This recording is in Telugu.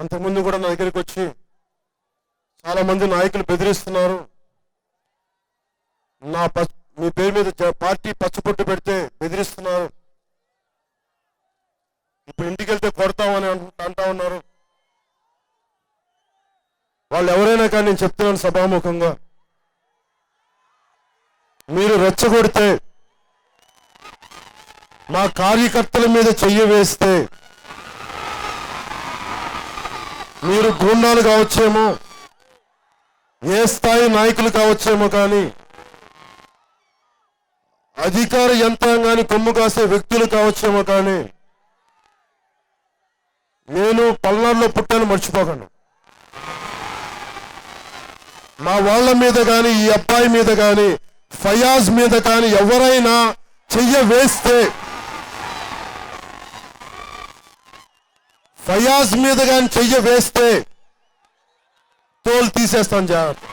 అంతకుముందు కూడా నా దగ్గరికి వచ్చి చాలా మంది నాయకులు బెదిరిస్తున్నారు. మీ పేరు మీద పార్టీ పచ్చబొట్టు పెడితే బెదిరిస్తున్నారు. ఇప్పుడు ఇంటికి వెళ్తే కొడతామని అంటా ఉన్నారు. వాళ్ళు ఎవరైనా కానీ నేను చెప్తున్నాను సభాముఖంగా, మీరు రెచ్చగొడితే, మా కార్యకర్తల మీద చెయ్యి వేస్తే, మీరు గూండాలు కావచ్చేమో, ఏ స్థాయి నాయకులు కావచ్చేమో, కానీ అధికార యంత్రాంగాన్ని కొమ్ము కాసే వ్యక్తులు కావచ్చేమో, కానీ నేను పల్నాడులో పుట్టాను మర్చిపోకండి. మా వాళ్ళ మీద కానీ, ఈ అబ్బాయి మీద కానీ, ఫయాజ్ మీద కానీ ఎవరైనా చెయ్య వేస్తే, ఫయాజ్ మీద కానీ చెయ్య వేస్తే తోలు తీసేస్తాను జాగ్రత్త.